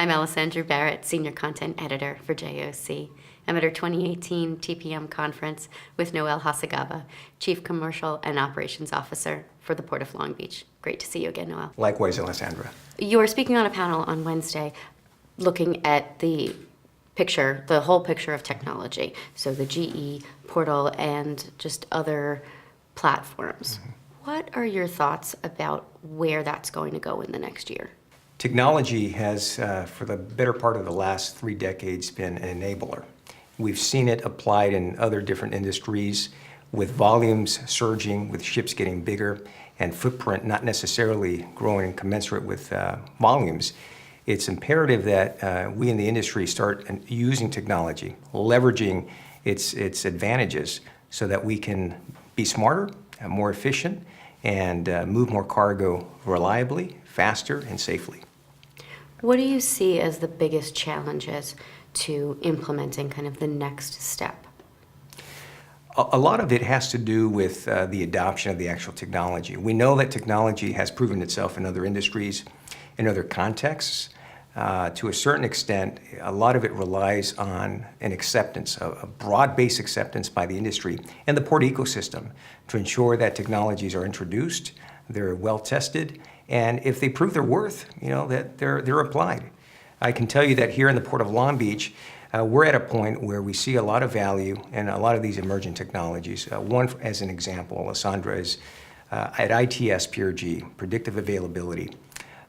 I'm Alessandra Barrett, Senior Content Editor for JOC. I'm at our 2018 TPM conference with Noel Hacegaba, Chief Commercial and Operations Officer for the Port of Long Beach. Great to see you again, Noel. Likewise, Alessandra. You are speaking on a panel on Wednesday looking at the picture, the whole picture of technology. So the GE portal and just other platforms. What are your thoughts about where that's going to go in the next year? Technology has, for the better part of the last 3 decades, been an enabler. We've seen it applied in other different industries with volumes surging, with ships getting bigger, and footprint not necessarily growing commensurate with volumes. It's imperative that we in the industry start using technology, leveraging its advantages so that we can be smarter, more efficient, and move more cargo reliably, faster, and safely. What do you see as the biggest challenges to implementing kind of the next step? A lot of it has to do with the adoption of the actual technology. We know that technology has proven itself in other industries, in other contexts. To a certain extent, a lot of it relies on an acceptance, a broad-based acceptance by the industry and the port ecosystem to ensure that technologies are introduced, they're well tested, and if they prove their worth, that they're applied. I can tell you that here in the Port of Long Beach, we're at a point where we see a lot of value in a lot of these emerging technologies. One, as an example, Alessandra, is at ITS PRG, predictive availability.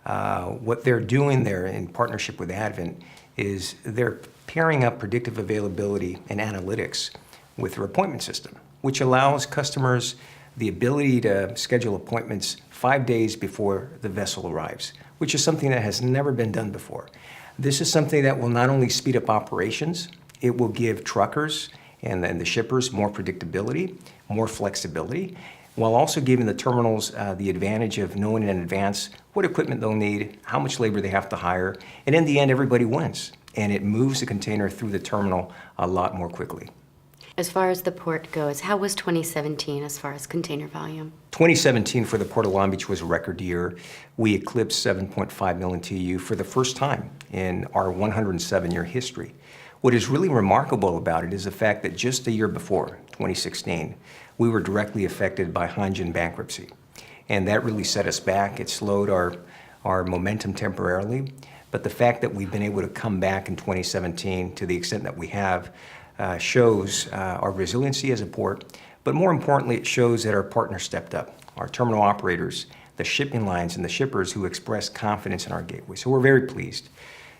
What they're doing there in partnership with Advent is they're pairing up predictive availability and analytics with their appointment system, which allows customers the ability to schedule appointments 5 days before the vessel arrives, which is something that has never been done before. This is something that will not only speed up operations, it will give truckers and the shippers more predictability, more flexibility, while also giving the terminals the advantage of knowing in advance what equipment they'll need, how much labor they have to hire, and in the end, everybody wins. And it moves the container through the terminal a lot more quickly. As far as the port goes, how was 2017 as far as container volume? 2017 for the Port of Long Beach was a record year. We eclipsed 7.5 million TEU for the first time in our 107-year history. What is really remarkable about it is the fact that just a year before, 2016, we were directly affected by Hanjin bankruptcy. And that really set us back. It slowed our momentum temporarily. But the fact that we've been able to come back in 2017 to the extent that we have shows our resiliency as a port, but more importantly, it shows that our partners stepped up, our terminal operators, the shipping lines, and the shippers who expressed confidence in our gateway. So we're very pleased.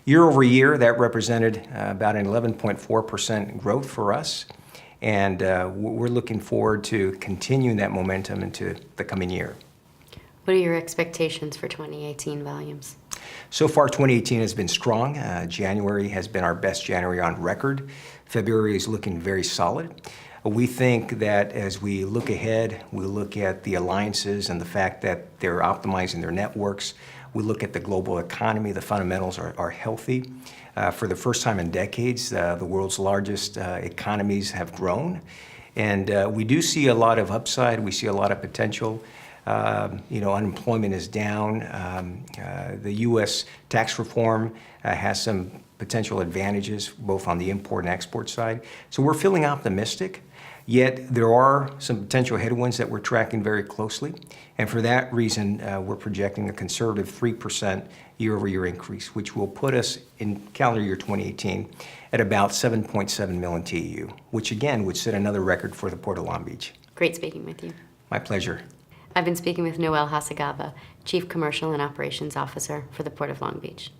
Year over year, that represented about an 11.4% growth for us, and we're looking forward to continuing that momentum into the coming year. What are your expectations for 2018 volumes? So far, 2018 has been strong. January has been our best January on record. February is looking very solid. We think that as we look ahead, we look at the alliances and the fact that they're optimizing their networks. We look at the global economy. The fundamentals are healthy. For the first time in decades, the world's largest economies have grown. And we do see a lot of upside. We see a lot of potential. Unemployment is down. The U.S. tax reform has some potential advantages both on the import and export side. So we're feeling optimistic, yet there are some potential headwinds that we're tracking very closely. And for that reason, we're projecting a conservative 3% year-over-year increase, which will put us in calendar year 2018 at about 7.7 million TEU, which again would set another record for the Port of Long Beach. Great speaking with you. My pleasure. I've been speaking with Noel Hacegaba, Chief Commercial and Operations Officer for the Port of Long Beach.